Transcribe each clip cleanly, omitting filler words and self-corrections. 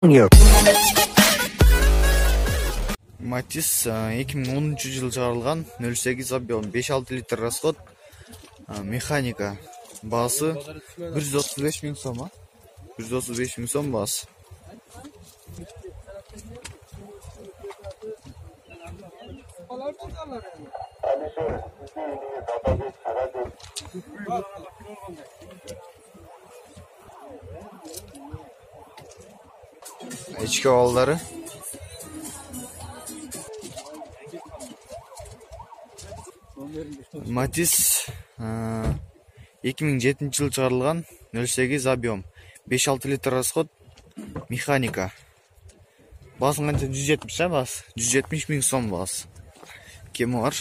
Матис 2010-жылы чыгарылган 08 объем 5-6 литр расход механика. Баасы 135 миң сом. 135 миң сом баасы. Ички абалдары. Матис 2007-жылы чыгарылган 08 объем 5-6 литр расход механика. Баасы канча? 170 баасы. 170 миң сом баасы. Кеми бар?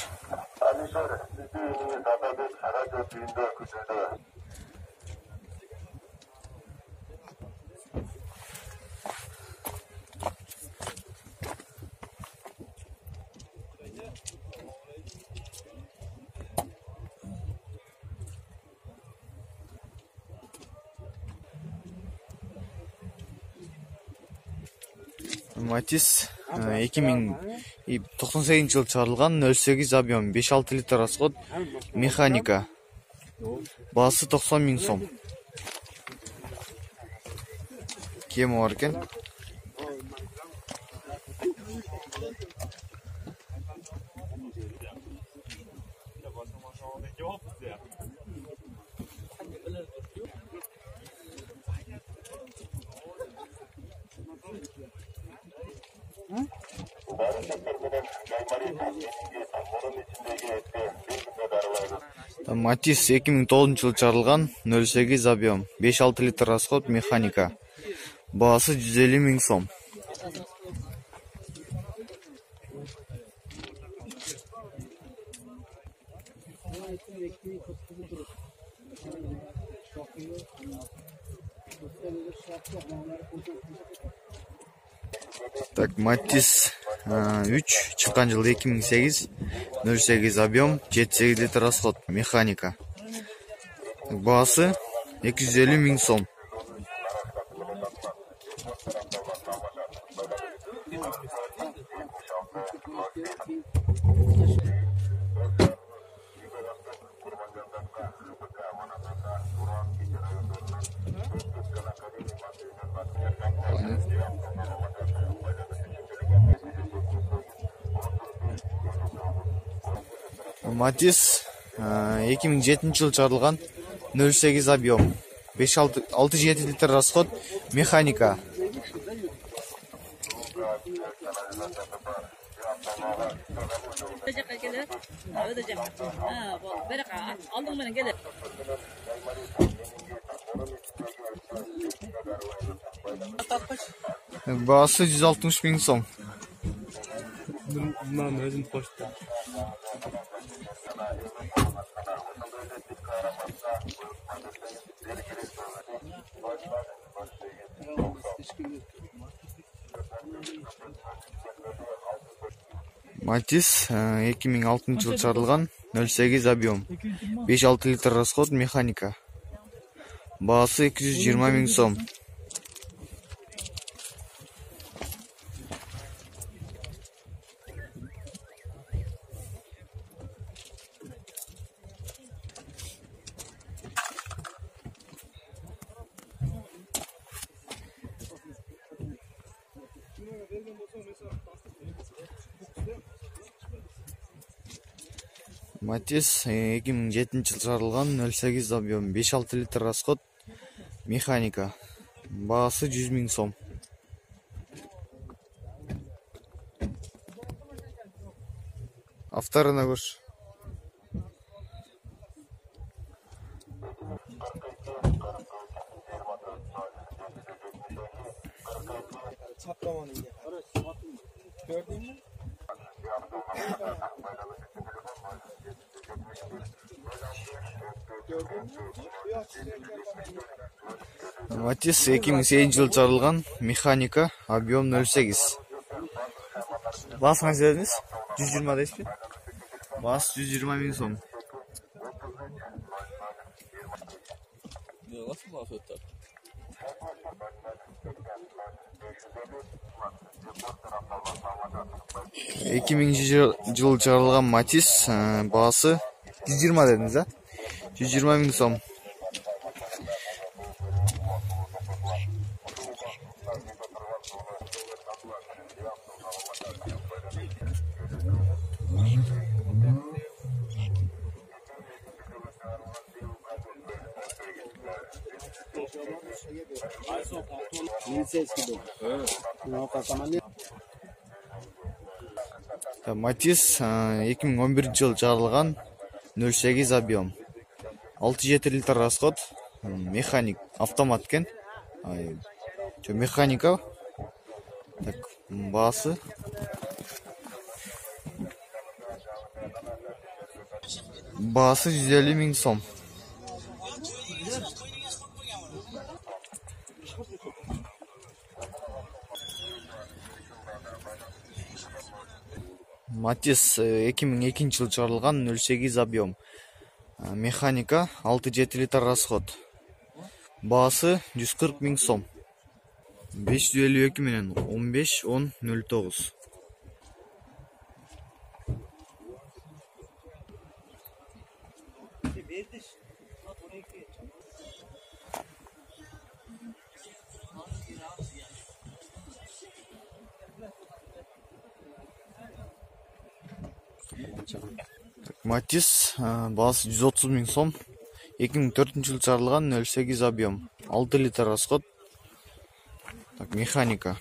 Матис 2098-жылы чыгарылган 08 объем 5-6 литр расход механика. Баасы 90 миң сом. Кеми бар экен? Матис 2009-жылы чыгарылган 08 объем 5-6 литр расход механика. Баасы 150 миң сом. Так, Матис 3 чыккан жылы 2008 08 объем 7-8 литр расход механика. Баасы 250 миң сом. Матис 2007-жылы чыгарылган 08 объем 5-6-7 литр расход механика. Баасы 160 миң сом. Матис 2006-жылы чыгарылган 08 объем 5-6 литр расход механика. Баасы 220 миң сом. Матис 2007-жылы чыгарылган 08 объем 5-6 литр расход механика. Баасы 100 миң сом. Авторуна көш. Gördün mü? Матис 2008-жылы чыгарылган механика объем 08. Баасы канча дедиңиз? 120 дейсизби? Баасы 120 миң сом. Nasıl laf etti? жылы чыгарылган Матис, баасы 120 дедиңиз, а? 120 миң сом. Матис 2011 жылы чыгарылган 08 объем. 6-7 литр расход, механик, автомат экен. Механика. Так, баасы. Баасы 150 миң сом. Матис 2002 жылы чыгарылган 08 объем. Механика, 6-7 литр расход. Баасы 140 миң сом. 552 менен 15-10-09. Матис баасы 130 миң сом. 2004 жылы чыгарылган 08 объем. 6 литр расход. Так, механика.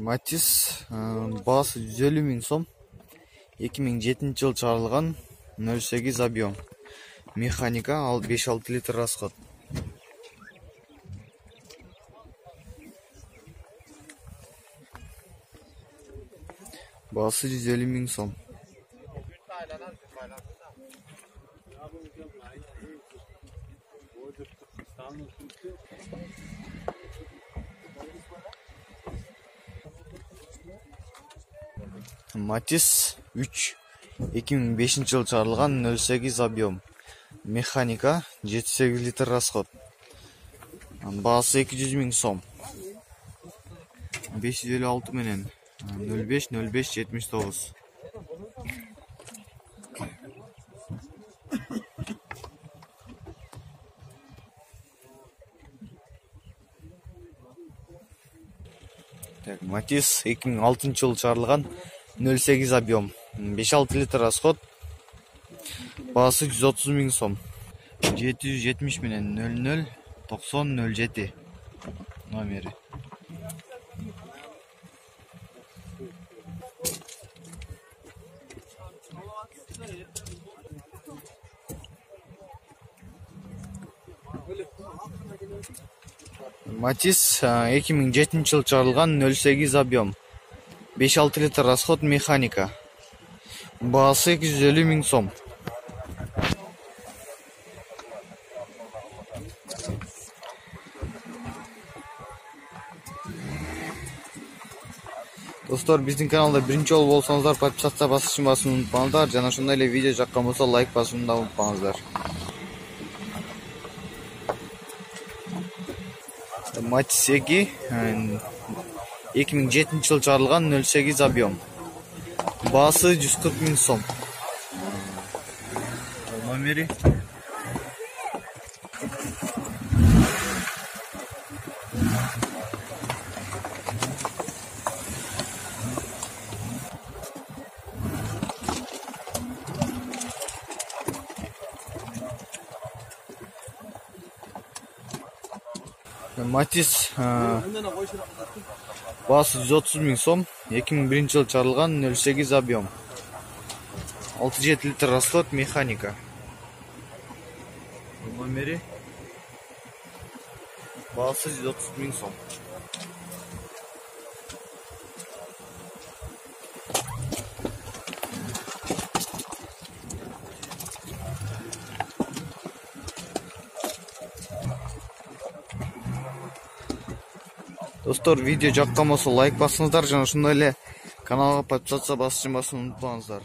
Матис баасы 150 миң сом. 2007 жылы чыгарылган 08 объем. Механика, 5-6 литр расход. Баасы 150 миң сом. Матис 3 2005 жылы чыгарылган 08 объем. Механика, 7-8 литр расход. Баасы 200 миң сом. 556 менен 05-05-79. Матис 2006 жылы чыгарылган 08 объем. 5-6 литр расход. Баасы 130 миң сом. 770 менен 00-90-07 номери. Матис 2007 жылы чыгарылган 08 объем. 5-6 литр расход, механика. Баасы 250 миң сом. Достор, биздин каналда биринчи жолу болсоңуздар, подписаться басышын басууну унутпаңыздар. Жана ошондой эле видео жаккан болсо лайк басууну да унутпаңыздар. Матис 2 2007 жылы чыгарылган 08 объем. Баасы 140 миң сом. Номери. Матис баасы 130 миң сом. 2001 жылы чыгарылган 08 объем. 6-7 литр расход, механика. Номери. Баасы 130 миң сом. Достор, видео жаккан болсо лайк басыңыздар жана ошондой эле каналга подписаться басышын басууну унутпаңыздар.